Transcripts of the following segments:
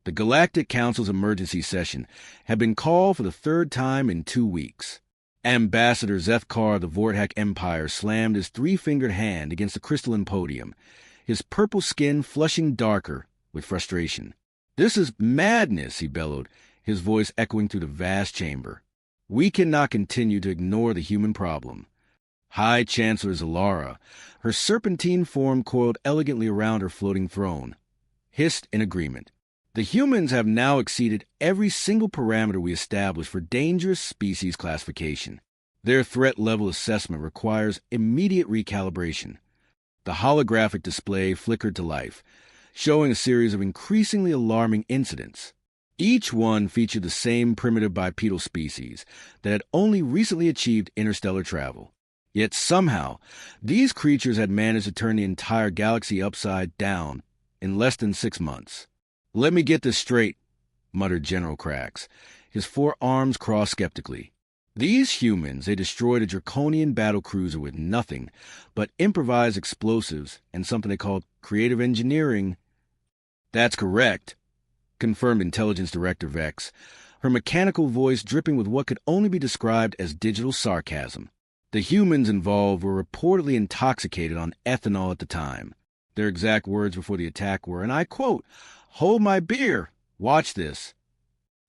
The Galactic Council's emergency session had been called for the third time in 2 weeks. Ambassador Zeth'kar of the Vortak Empire slammed his three-fingered hand against the crystalline podium, his purple skin flushing darker with frustration. "This is madness," he bellowed, his voice echoing through the vast chamber. "We cannot continue to ignore the human problem." High Chancellor Xylara, her serpentine form coiled elegantly around her floating throne, hissed in agreement. "The humans have now exceeded every single parameter we established for dangerous species classification. Their threat level assessment requires immediate recalibration." The holographic display flickered to life, showing a series of increasingly alarming incidents. Each one featured the same primitive bipedal species that had only recently achieved interstellar travel. Yet somehow, these creatures had managed to turn the entire galaxy upside down in less than 6 months. "Let me get this straight," muttered General Krax, his forearms crossed skeptically. "These humans, they destroyed a Draconian battlecruiser with nothing but improvised explosives and something they called creative engineering." "That's correct," confirmed Intelligence Director Vex, her mechanical voice dripping with what could only be described as digital sarcasm. "The humans involved were reportedly intoxicated on ethanol at the time. Their exact words before the attack were, and I quote, 'Hold my beer. Watch this.'"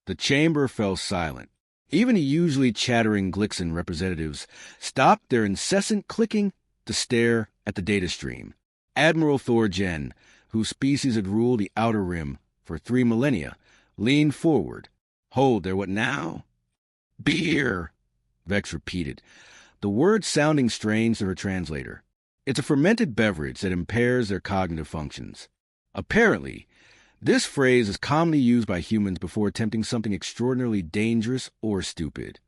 The chamber fell silent. Even the usually chattering Glixen representatives stopped their incessant clicking to stare at the data stream. Admiral Thorgen, whose species had ruled the Outer Rim for 3 millennia, leaned forward. "Hold there, what now?" "Beer," Vex repeated, the word sounding strange to her translator. "It's a fermented beverage that impairs their cognitive functions. Apparently, this phrase is commonly used by humans before attempting something extraordinarily dangerous or stupid."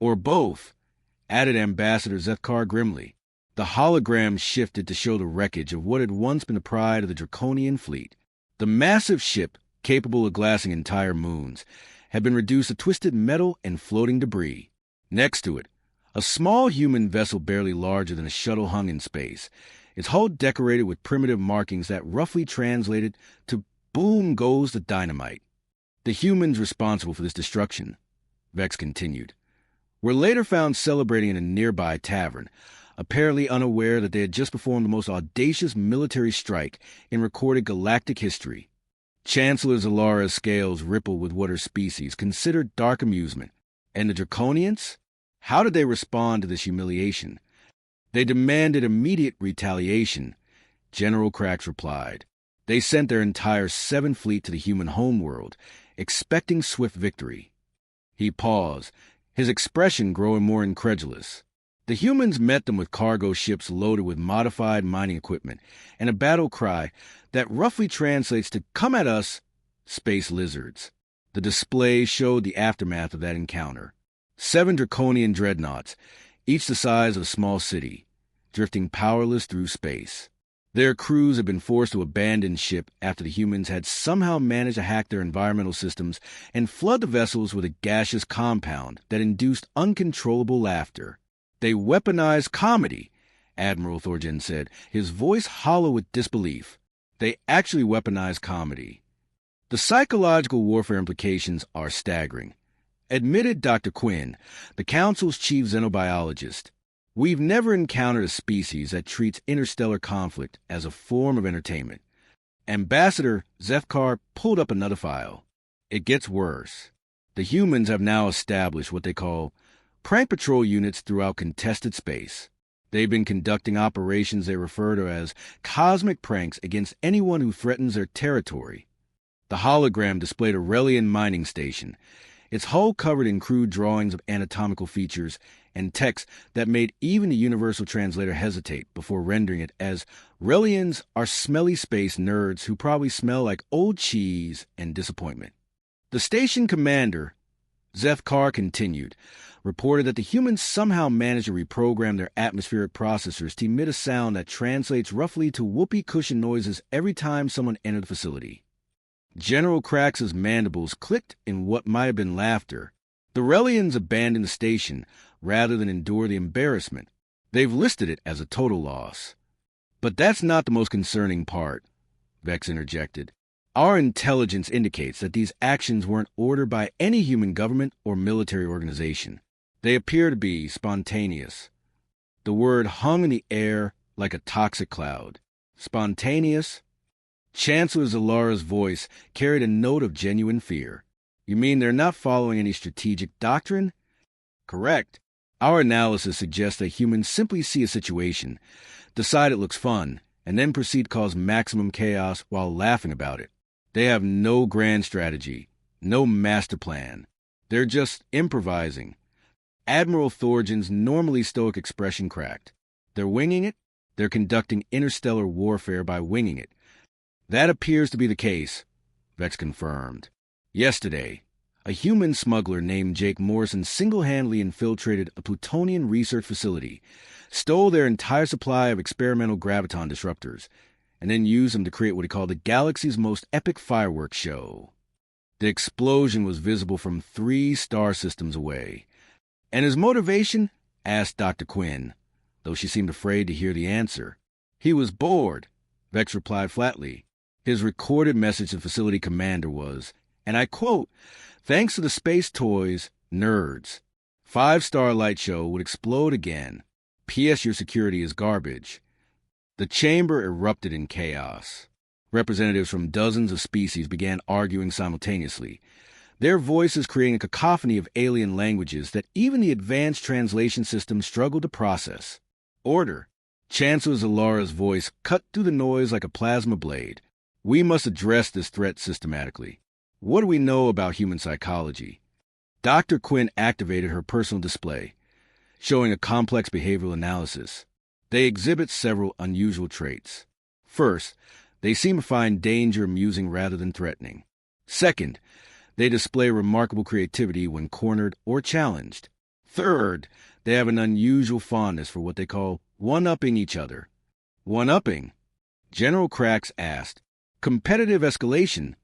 "Or both," added Ambassador Zeth'kar grimly. The hologram shifted to show the wreckage of what had once been the pride of the Draconian fleet. The massive ship, capable of glassing entire moons, had been reduced to twisted metal and floating debris. Next to it, a small human vessel barely larger than a shuttle hung in space, its hull decorated with primitive markings that roughly translated to "Boom goes the dynamite." "The humans responsible for this destruction," Vex continued, were later found celebrating in a nearby tavern, apparently unaware that they had just performed the most audacious military strike in recorded galactic history. Chancellor Xylara's scales rippled with what her species considered dark amusement. And the Draconians? How did they respond to this humiliation? "They demanded immediate retaliation," General Krax replied. "They sent their entire 7th fleet to the human homeworld, expecting swift victory." He paused, his expression growing more incredulous. "The humans met them with cargo ships loaded with modified mining equipment and a battle cry that roughly translates to 'Come at us, space lizards.'" The display showed the aftermath of that encounter. 7 Draconian dreadnoughts, each the size of a small city, drifting powerless through space. Their crews had been forced to abandon ship after the humans had somehow managed to hack their environmental systems and flood the vessels with a gaseous compound that induced uncontrollable laughter. "They weaponized comedy," Admiral Thorgen said, his voice hollow with disbelief. "They actually weaponized comedy." "The psychological warfare implications are staggering," admitted Dr. Quinn, the Council's chief xenobiologist. "We've never encountered a species that treats interstellar conflict as a form of entertainment." Ambassador Zeth'kar pulled up another file. "It gets worse. The humans have now established what they call prank patrol units throughout contested space. They've been conducting operations they refer to as cosmic pranks against anyone who threatens their territory." The hologram displayed a Relian mining station, its hull covered in crude drawings of anatomical features and text that made even the universal translator hesitate before rendering it as "Relians are smelly space nerds who probably smell like old cheese and disappointment." The station commander, Zeth'kar continued, reported that the humans somehow managed to reprogram their atmospheric processors to emit a sound that translates roughly to whoopee cushion noises every time someone entered the facility. General Krax's mandibles clicked in what might have been laughter. The Relians abandoned the station rather than endure the embarrassment. They've listed it as a total loss. "But that's not the most concerning part," Vex interjected. Our intelligence indicates that these actions weren't ordered by any human government or military organization. They appear to be spontaneous. The word hung in the air like a toxic cloud. Spontaneous? Chancellor Xylara's voice carried a note of genuine fear. You mean they're not following any strategic doctrine? Correct. Our analysis suggests that humans simply see a situation, decide it looks fun, and then proceed to cause maximum chaos while laughing about it. They have no grand strategy, no master plan. They're just improvising. Admiral Thorjan's normally stoic expression cracked. They're winging it? They're conducting interstellar warfare by winging it. That appears to be the case, Vex confirmed. Yesterday, a human smuggler named Jake Morrison single-handedly infiltrated a Plutonian research facility, stole their entire supply of experimental graviton disruptors, and then used them to create what he called the galaxy's most epic fireworks show. The explosion was visible from 3 star systems away. And his motivation? Asked Dr. Quinn, though she seemed afraid to hear the answer. He was bored, Vex replied flatly. His recorded message to the facility commander was, and I quote, "Thanks to the space toys, nerds. 5-star light show would explode again. P.S. Your security is garbage." The chamber erupted in chaos. Representatives from dozens of species began arguing simultaneously, their voices creating a cacophony of alien languages that even the advanced translation system struggled to process. Order. Chancellor Xylara's voice cut through the noise like a plasma blade. We must address this threat systematically. What do we know about human psychology? Dr. Quinn activated her personal display, showing a complex behavioral analysis. They exhibit several unusual traits. First, they seem to find danger amusing rather than threatening. Second, they display remarkable creativity when cornered or challenged. Third, they have an unusual fondness for what they call one-upping each other. One-upping? General Krax asked. Competitive escalation,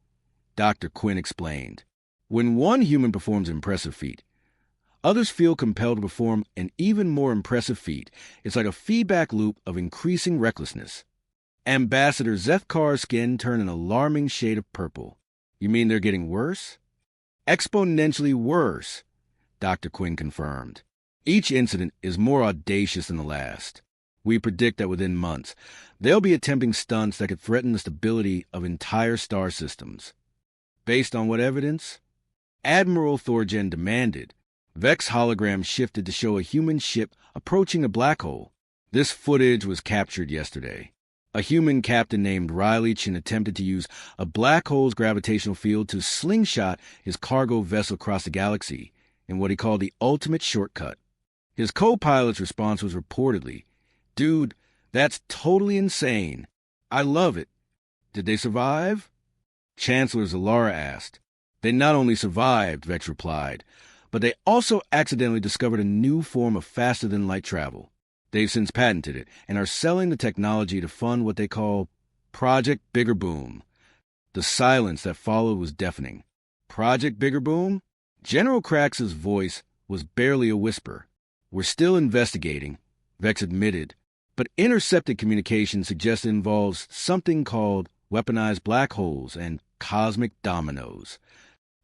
Dr. Quinn explained. When one human performs an impressive feat, others feel compelled to perform an even more impressive feat. It's like a feedback loop of increasing recklessness. Ambassador Zeth'kar's skin turned an alarming shade of purple. You mean they're getting worse? Exponentially worse, Dr. Quinn confirmed. Each incident is more audacious than the last. We predict that within months, they'll be attempting stunts that could threaten the stability of entire star systems. Based on what evidence? Admiral Thorjan demanded. Vex hologram shifted to show a human ship approaching a black hole. This footage was captured yesterday. A human captain named Riley Chen attempted to use a black hole's gravitational field to slingshot his cargo vessel across the galaxy in what he called the ultimate shortcut. His co-pilot's response was reportedly, "Dude, that's totally insane. I love it." Did they survive? Chancellor Xylara asked. They not only survived, Vex replied, but they also accidentally discovered a new form of faster-than-light travel. They've since patented it and are selling the technology to fund what they call Project Bigger Boom. The silence that followed was deafening. Project Bigger Boom? General Krax's voice was barely a whisper. We're still investigating, Vex admitted, but intercepted communication suggests it involves something called weaponized black holes and cosmic dominoes.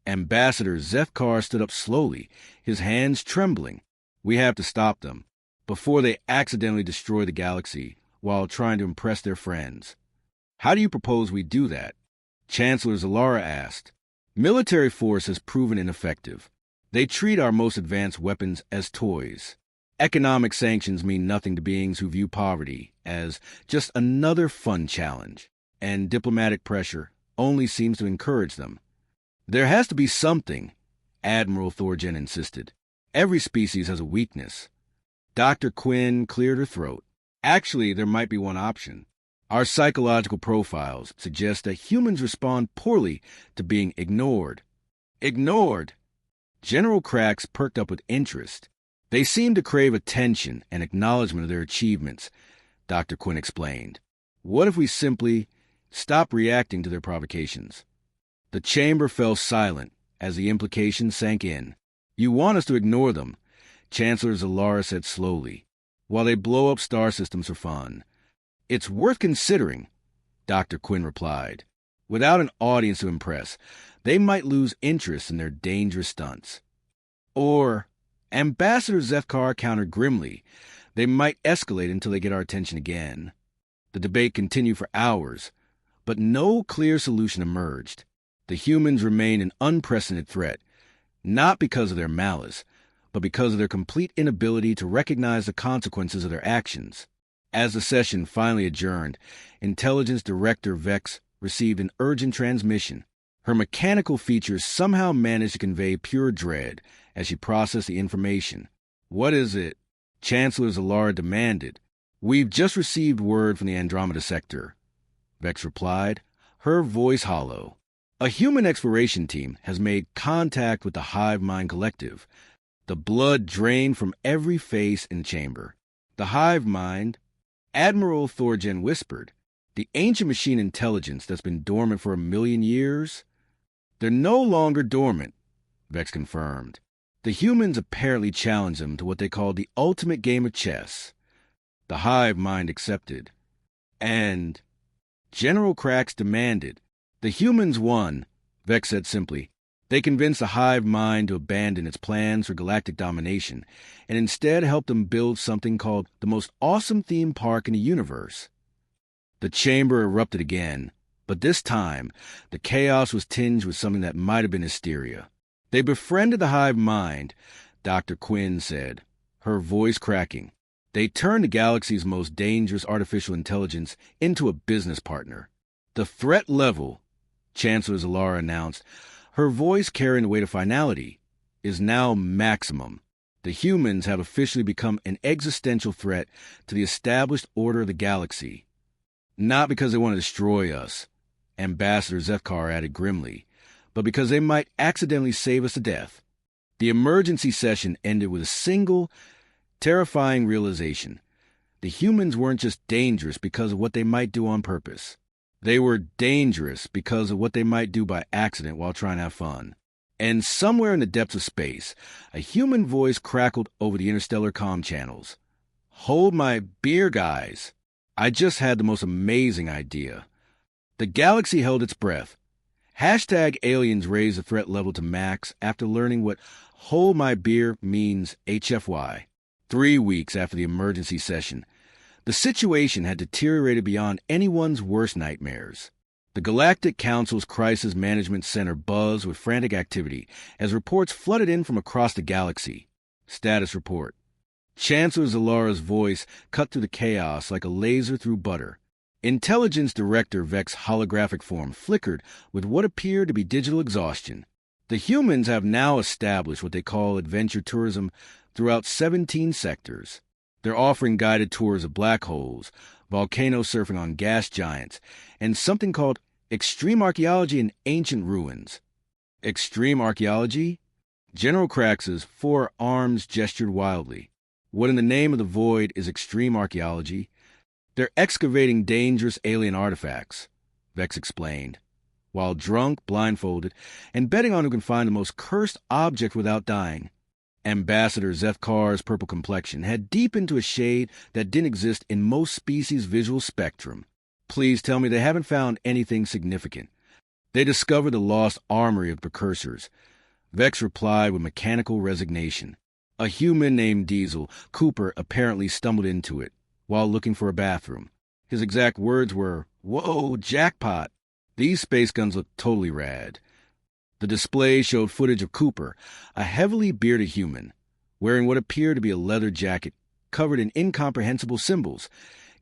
Ambassador Zeth'kar stood up slowly, his hands trembling. We have to stop them before they accidentally destroy the galaxy while trying to impress their friends. How do you propose we do that? Chancellor Xylara asked. Military force has proven ineffective. They treat our most advanced weapons as toys. Economic sanctions mean nothing to beings who view poverty as just another fun challenge, and diplomatic pressure only seems to encourage them. There has to be something, Admiral Thorjan insisted. Every species has a weakness. Dr. Quinn cleared her throat. Actually, there might be one option. Our psychological profiles suggest that humans respond poorly to being ignored. Ignored? General Krax perked up with interest. They seem to crave attention and acknowledgement of their achievements, Dr. Quinn explained. What if we simply stop reacting to their provocations? The chamber fell silent as the implication sank in. You want us to ignore them, Chancellor Xylara said slowly, while they blow up star systems for fun. It's worth considering, Dr. Quinn replied. Without an audience to impress, they might lose interest in their dangerous stunts. Or, Ambassador Zeth'kar countered grimly, they might escalate until they get our attention again. The debate continued for hours, but no clear solution emerged. The humans remained an unprecedented threat, not because of their malice, but because of their complete inability to recognize the consequences of their actions. As the session finally adjourned, Intelligence Director Vex received an urgent transmission. Her mechanical features somehow managed to convey pure dread as she processed the information. "What is it?" Chancellor Xylara demanded. "We've just received word from the Andromeda sector," Vex replied, her voice hollow. "A human exploration team has made contact with the Hive Mind collective." The blood drained from every face in the chamber. "The Hive Mind," Admiral Thorgen whispered. "The ancient machine intelligence that's been dormant for 1,000,000 years?" "They're no longer dormant," Vex confirmed. "The humans apparently challenged them to what they called the ultimate game of chess. The Hive Mind accepted. And General Krax demanded. The humans won," Vex said simply. "They convinced the Hive Mind to abandon its plans for galactic domination and instead helped them build something called the most awesome theme park in the universe." The chamber erupted again, but this time the chaos was tinged with something that might have been hysteria. "They befriended the Hive Mind," Dr. Quinn said, her voice cracking. "They turned the galaxy's most dangerous artificial intelligence into a business partner. The threat level," Chancellor Xylara announced, her voice carrying the weight of finality, "is now maximum. The humans have officially become an existential threat to the established order of the galaxy. Not because they want to destroy us," Ambassador Zeth'kar added grimly, "but because they might accidentally save us to death." The emergency session ended with a single, terrifying realization. The humans weren't just dangerous because of what they might do on purpose. They were dangerous because of what they might do by accident while trying to have fun. And somewhere in the depths of space, a human voice crackled over the interstellar comm channels. "Hold my beer, guys. I just had the most amazing idea." The galaxy held its breath. #aliens raised the threat level to max after learning what "hold my beer" means HFY. 3 weeks after the emergency session, the situation had deteriorated beyond anyone's worst nightmares. The Galactic Council's Crisis Management Center buzzed with frantic activity as reports flooded in from across the galaxy. Status report. Chancellor Xylara's voice cut through the chaos like a laser through butter. Intelligence Director Vex's holographic form flickered with what appeared to be digital exhaustion. The humans have now established what they call adventure tourism throughout 17 sectors. They're offering guided tours of black holes, volcano surfing on gas giants, and something called extreme archaeology in ancient ruins. Extreme archaeology? General Krax's 4 arms gestured wildly. What in the name of the void is extreme archaeology? "They're excavating dangerous alien artifacts," Vex explained, while drunk, blindfolded, and betting on who can find the most cursed object without dying. Ambassador Zeth'kar's purple complexion had deepened to a shade that didn't exist in most species' visual spectrum. "Please tell me they haven't found anything significant." "They discovered the lost armory of precursors," Vex replied with mechanical resignation. "A human named Diesel, Cooper, apparently stumbled into it while looking for a bathroom. His exact words were, 'Whoa, jackpot. These space guns look totally rad.'" The display showed footage of Cooper, a heavily bearded human, wearing what appeared to be a leather jacket covered in incomprehensible symbols,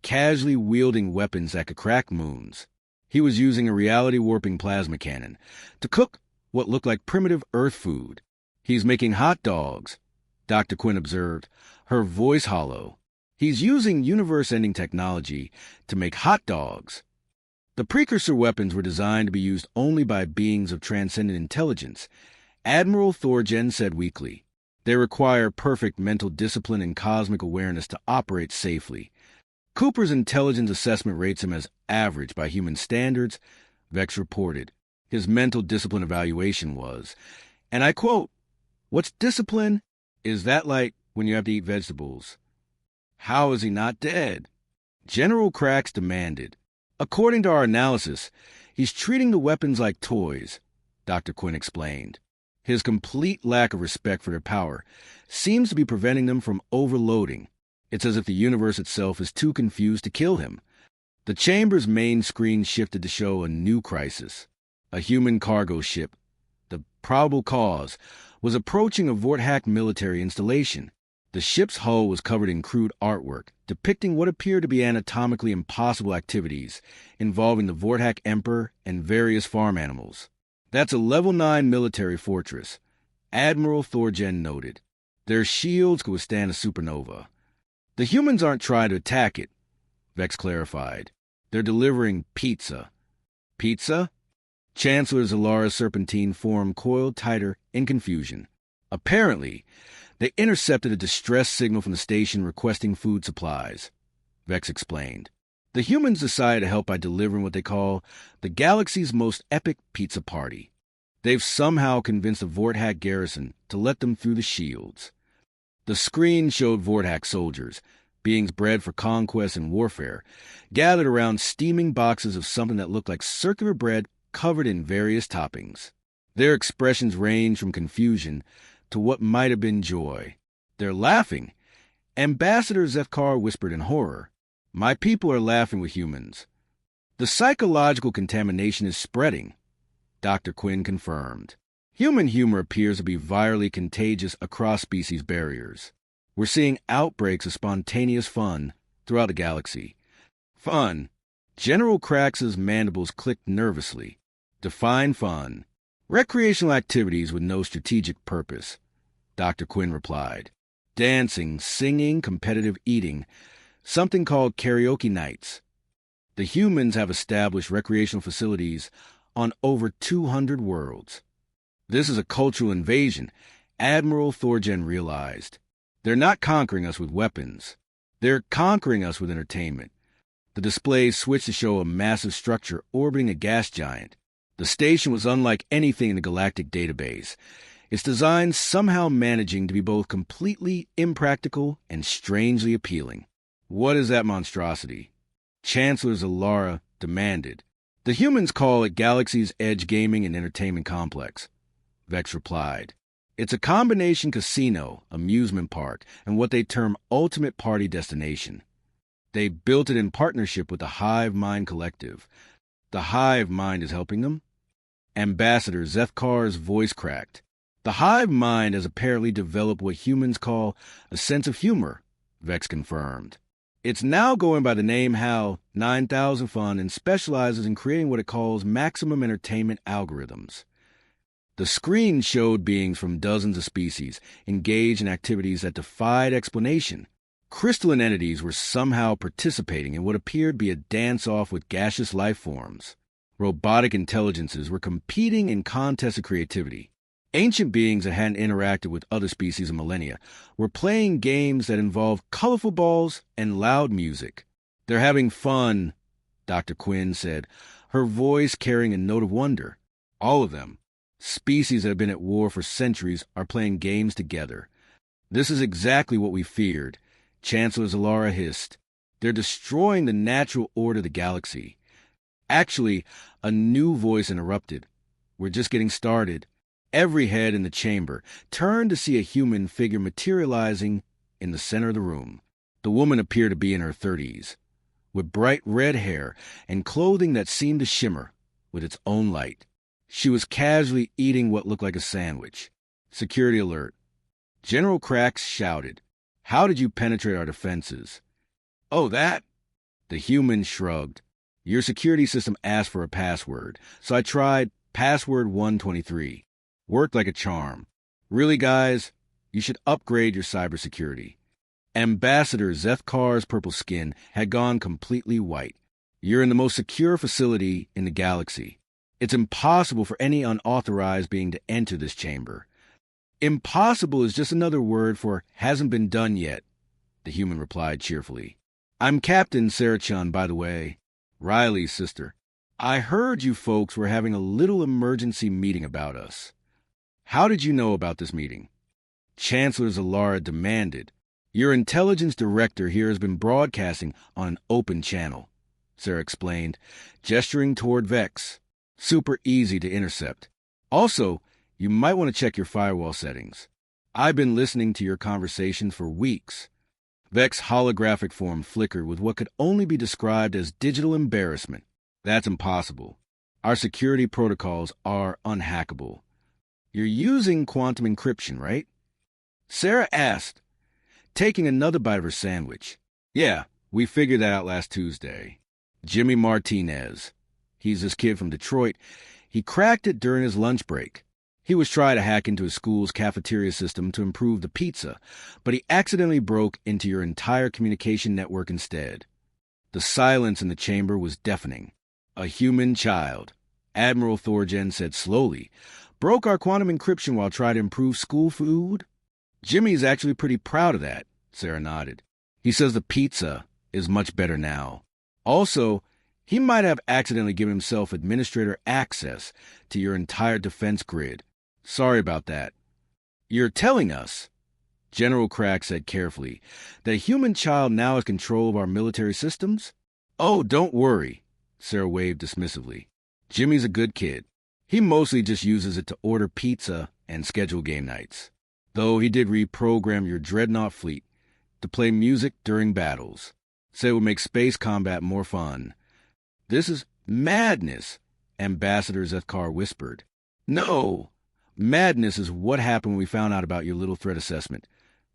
casually wielding weapons that could crack moons. He was using a reality-warping plasma cannon to cook what looked like primitive Earth food. "He's making hot dogs," Dr. Quinn observed, her voice hollow. "He's using universe-ending technology to make hot dogs." The precursor weapons were designed to be used only by beings of transcendent intelligence, Admiral Thorgen said weakly. "They require perfect mental discipline and cosmic awareness to operate safely." Cooper's intelligence assessment rates him as average by human standards, Vex reported. His mental discipline evaluation was, and I quote, "What's discipline? Is that like when you have to eat vegetables? How is he not dead?" General Krax demanded. "According to our analysis, He's treating the weapons like toys, Dr. Quinn explained. His complete lack of respect for their power seems to be preventing them from overloading. It's as if the universe itself is too confused to kill him. The chamber's main screen shifted to show a new crisis. A human cargo ship, the probable cause, was approaching a Vorthak military installation. The ship's hull was covered in crude artwork, depicting what appeared to be anatomically impossible activities involving the Vorthak Emperor and various farm animals. That's a level 9 military fortress, Admiral Thorgen noted. Their shields could withstand a supernova. The humans aren't trying to attack it, Vex clarified. They're delivering pizza. Pizza? Chancellor Xylara's serpentine form coiled tighter in confusion. Apparently, they intercepted a distress signal from the station requesting food supplies, Vex explained. The humans decided to help by delivering what they call the galaxy's most epic pizza party. They've somehow convinced the Vorthak garrison to let them through the shields. The screen showed Vorthak soldiers, beings bred for conquest and warfare, gathered around steaming boxes of something that looked like circular bread covered in various toppings. Their expressions ranged from confusion to what might have been joy. They're laughing. Ambassador Zeth'kar whispered in horror. My people are laughing with humans. The psychological contamination is spreading, Dr. Quinn confirmed. Human humor appears to be virally contagious across species barriers. We're seeing outbreaks of spontaneous fun throughout the galaxy. Fun. General Krax's mandibles clicked nervously. Define fun. Recreational activities with no strategic purpose, Dr. Quinn replied. Dancing, singing, competitive eating, something called karaoke nights. The humans have established recreational facilities on over 200 worlds. This is a cultural invasion, Admiral Thorgen realized. They're not conquering us with weapons. They're conquering us with entertainment. The display switched to show a massive structure orbiting a gas giant. The station was unlike anything in the galactic database, its design somehow managing to be both completely impractical and strangely appealing. What is that monstrosity? Chancellor Xylara demanded. The humans call it Galaxy's Edge Gaming and Entertainment Complex, Vex replied. It's a combination casino, amusement park, and what they term ultimate party destination. They built it in partnership with the Hive Mind Collective. The Hive Mind is helping them? Ambassador Zeth'kar's voice cracked. The Hive Mind has apparently developed what humans call a sense of humor, Vex confirmed. It's now going by the name HAL 9000 Fun and specializes in creating what it calls maximum entertainment algorithms. The screen showed beings from dozens of species engaged in activities that defied explanation. Crystalline entities were somehow participating in what appeared to be a dance-off with gaseous life forms. Robotic intelligences were competing in contests of creativity. Ancient beings that hadn't interacted with other species in millennia were playing games that involved colorful balls and loud music. They're having fun, Dr. Quinn said, her voice carrying a note of wonder. All of them. Species that have been at war for centuries are playing games together. This is exactly what we feared, Chancellor Xylara hissed. They're destroying the natural order of the galaxy. Actually, a new voice interrupted. We're just getting started. Every head in the chamber turned to see a human figure materializing in the center of the room. The woman appeared to be in her 30s, with bright red hair and clothing that seemed to shimmer with its own light. She was casually eating what looked like a sandwich. Security alert. General Krax shouted, "How did you penetrate our defenses?" "Oh, that?" The human shrugged. "Your security system asked for a password, so I tried password 123. Worked like a charm. Really, guys, you should upgrade your cybersecurity." Ambassador Zeth'kar's purple skin had gone completely white. "You're in the most secure facility in the galaxy. It's impossible for any unauthorized being to enter this chamber." "Impossible is just another word for hasn't been done yet," the human replied cheerfully. "I'm Captain Sarah-chan, by the way. Riley's sister. I heard you folks were having a little emergency meeting about us." "How did you know about this meeting?" Chancellor Xylara demanded. "Your intelligence director here has been broadcasting on an open channel," Sarah explained, gesturing toward Vex. Super easy to intercept. Also, you might want to check your firewall settings. I've been listening to your conversations for weeks. Vex's holographic form flickered with what could only be described as digital embarrassment. That's impossible. Our security protocols are unhackable. You're using quantum encryption, right? Sarah asked, taking another bite of her sandwich. Yeah, we figured that out last Tuesday. Jimmy Martinez. He's this kid from Detroit. He cracked it during his lunch break. He was trying to hack into his school's cafeteria system to improve the pizza, but he accidentally broke into your entire communication network instead. The silence in the chamber was deafening. A human child, Admiral Thorgen said slowly, broke our quantum encryption while trying to improve school food? Jimmy's actually pretty proud of that, Sarah nodded. He says the pizza is much better now. Also, he might have accidentally given himself administrator access to your entire defense grid. Sorry about that. You're telling us, General Crack said carefully, that a human child now has control of our military systems? Oh, don't worry, Sarah waved dismissively. Jimmy's a good kid. He mostly just uses it to order pizza and schedule game nights. Though he did reprogram your dreadnought fleet to play music during battles. Said it would make space combat more fun. This is madness, Ambassador Zeth'kar whispered. No! Madness is what happened when we found out about your little threat assessment.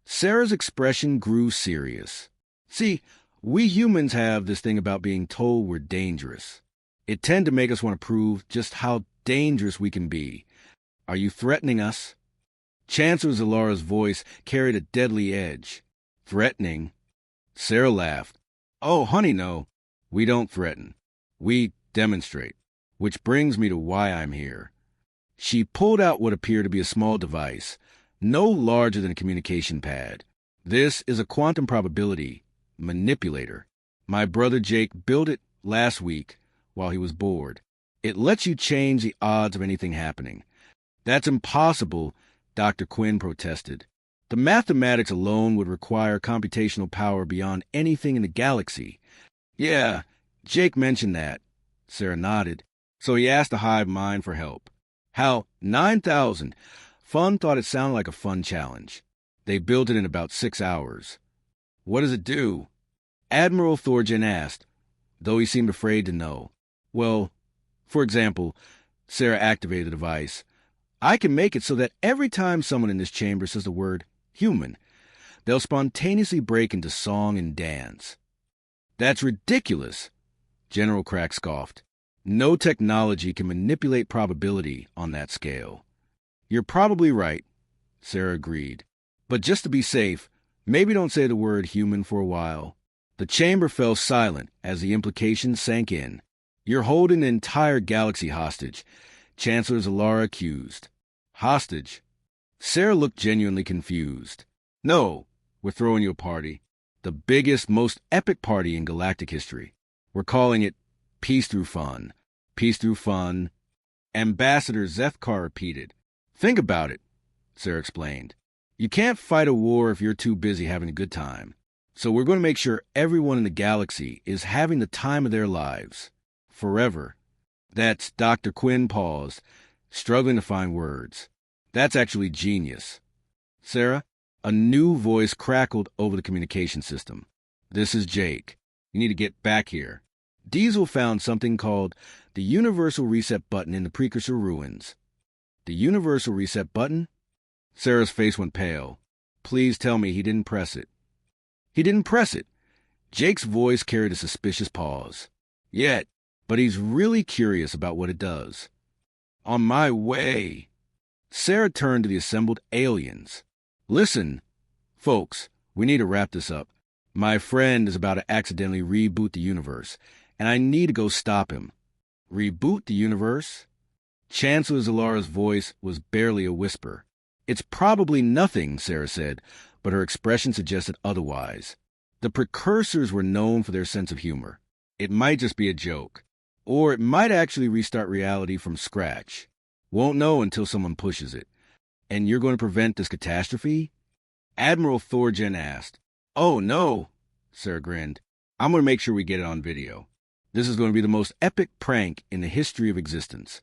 Sarah's expression grew serious. See, we humans have this thing about being told we're dangerous. It tends to make us want to prove just how dangerous we can be. Are you threatening us? Chancellor Xylara's voice carried a deadly edge. Threatening? Sarah laughed. Oh, honey, no. We don't threaten. We demonstrate. Which brings me to why I'm here. She pulled out what appeared to be a small device, no larger than a communication pad. This is a quantum probability manipulator. My brother Jake built it last week while he was bored. It lets you change the odds of anything happening. That's impossible, Dr. Quinn protested. The mathematics alone would require computational power beyond anything in the galaxy. Yeah, Jake mentioned that. Sarah nodded. So he asked the Hive Mind for help. How 9,000. Fun thought it sounded like a fun challenge. They built it in about 6 hours. What does it do? Admiral Thorgen asked, though he seemed afraid to know. Well, for example, Sarah activated the device. I can make it so that every time someone in this chamber says the word human, they'll spontaneously break into song and dance. That's ridiculous, General Crack scoffed. No technology can manipulate probability on that scale. You're probably right, Sarah agreed. But just to be safe, maybe don't say the word human for a while. The chamber fell silent as the implications sank in. You're holding the entire galaxy hostage, Chancellor Xylara accused. Hostage? Sarah looked genuinely confused. No, we're throwing you a party. The biggest, most epic party in galactic history. We're calling it Peace Through Fun. Peace Through Fun. Ambassador Zeth'kar repeated. Think about it, Sarah explained. You can't fight a war if you're too busy having a good time. So we're going to make sure everyone in the galaxy is having the time of their lives. Forever. That's Dr. Quinn paused, struggling to find words. That's actually genius. Sarah, a new voice crackled over the communication system. This is Jake. You need to get back here. Diesel found something called the Universal Reset Button in the Precursor Ruins. The Universal Reset Button? Sarah's face went pale. Please tell me he didn't press it. He didn't press it. Jake's voice carried a suspicious pause. Yet, but he's really curious about what it does. On my way. Sarah turned to the assembled aliens. Listen, folks, we need to wrap this up. My friend is about to accidentally reboot the universe, and I need to go stop him. Reboot the universe? Chancellor Xylara's voice was barely a whisper. It's probably nothing, Sarah said, but her expression suggested otherwise. The precursors were known for their sense of humor. It might just be a joke. Or it might actually restart reality from scratch. Won't know until someone pushes it. And you're going to prevent this catastrophe? Admiral Thorgen asked. Oh, no, Sarah grinned. I'm going to make sure we get it on video. This is going to be the most epic prank in the history of existence.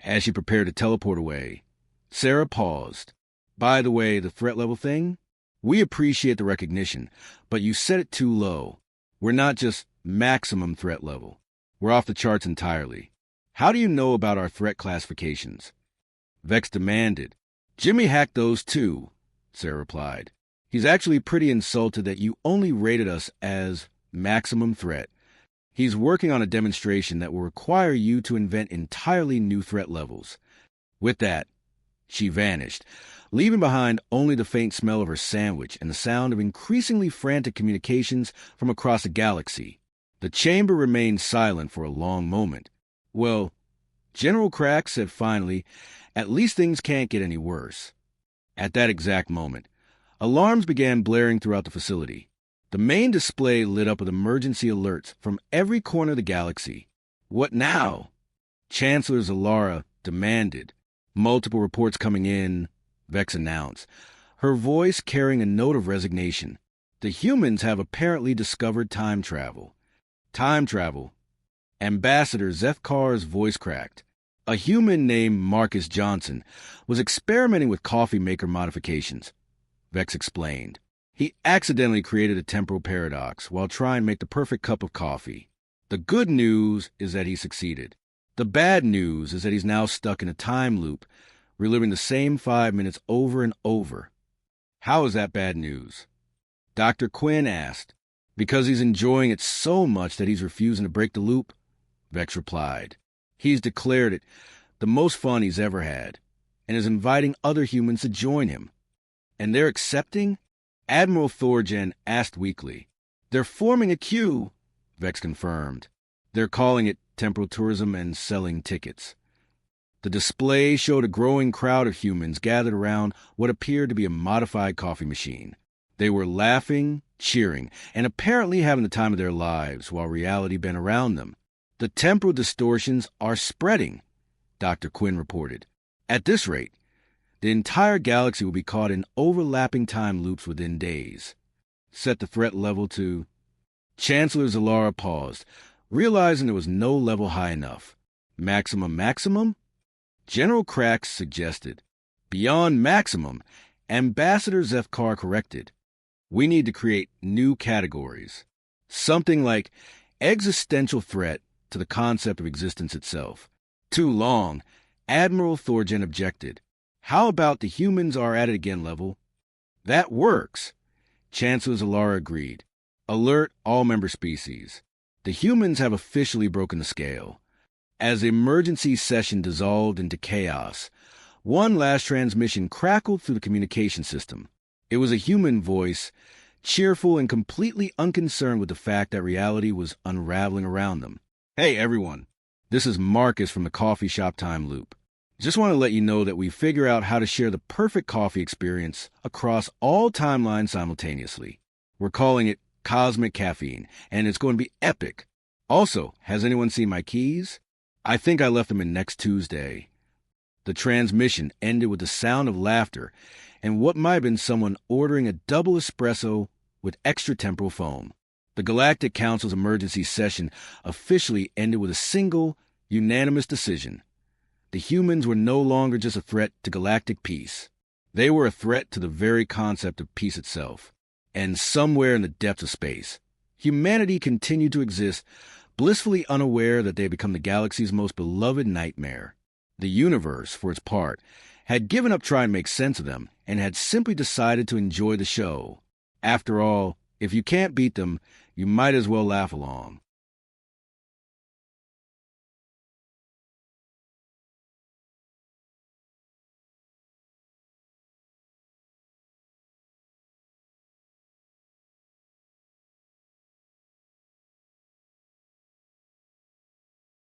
As she prepared to teleport away, Sarah paused. By the way, the threat level thing? We appreciate the recognition, but you set it too low. We're not just maximum threat level. We're off the charts entirely. How do you know about our threat classifications? Vex demanded. Jimmy hacked those too, Sarah replied. He's actually pretty insulted that you only rated us as maximum threat. He's working on a demonstration that will require you to invent entirely new threat levels. With that, she vanished, leaving behind only the faint smell of her sandwich and the sound of increasingly frantic communications from across the galaxy. The chamber remained silent for a long moment. Well, General Crack said finally, at least things can't get any worse. At that exact moment, alarms began blaring throughout the facility. The main display lit up with emergency alerts from every corner of the galaxy. What now? Chancellor Xylara demanded. Multiple reports coming in, Vex announced, her voice carrying a note of resignation. The humans have apparently discovered time travel. Time travel. Ambassador Zeth'kar's voice cracked. A human named Marcus Johnson was experimenting with coffee maker modifications, Vex explained. He accidentally created a temporal paradox while trying to make the perfect cup of coffee. The good news is that he succeeded. The bad news is that he's now stuck in a time loop, reliving the same 5 minutes over and over. How is that bad news? Dr. Quinn asked. Because he's enjoying it so much that he's refusing to break the loop, Vex replied. He's declared it the most fun he's ever had, and is inviting other humans to join him. And they're accepting? Admiral Thorgen asked weakly. They're forming a queue, Vex confirmed. They're calling it temporal tourism and selling tickets. The display showed a growing crowd of humans gathered around what appeared to be a modified coffee machine. They were laughing, cheering, and apparently having the time of their lives while reality bent around them. The temporal distortions are spreading, Dr. Quinn reported. At this rate, the entire galaxy will be caught in overlapping time loops within days. Set the threat level to... Chancellor Xylara paused, realizing there was no level high enough. Maximum? General Crax suggested. Beyond maximum, Ambassador Zeth'kar corrected. We need to create new categories. Something like existential threat to the concept of existence itself. Too long, Admiral Thorgen objected. How about the humans are at it again level? That works, Chancellor Xylara agreed. Alert all member species. The humans have officially broken the scale. As the emergency session dissolved into chaos, one last transmission crackled through the communication system. It was a human voice, cheerful and completely unconcerned with the fact that reality was unraveling around them. Hey, everyone. This is Marcus from the Coffee Shop Time Loop. Just want to let you know that we figure out how to share the perfect coffee experience across all timelines simultaneously. We're calling it Cosmic Caffeine, and it's going to be epic. Also, has anyone seen my keys? I think I left them in next Tuesday. The transmission ended with the sound of laughter and what might have been someone ordering a double espresso with extra temporal foam. The Galactic Council's emergency session officially ended with a single, unanimous decision. The humans were no longer just a threat to galactic peace. They were a threat to the very concept of peace itself. And somewhere in the depths of space, humanity continued to exist, blissfully unaware that they had become the galaxy's most beloved nightmare. The universe, for its part, had given up trying to make sense of them and had simply decided to enjoy the show. After all, if you can't beat them, you might as well laugh along.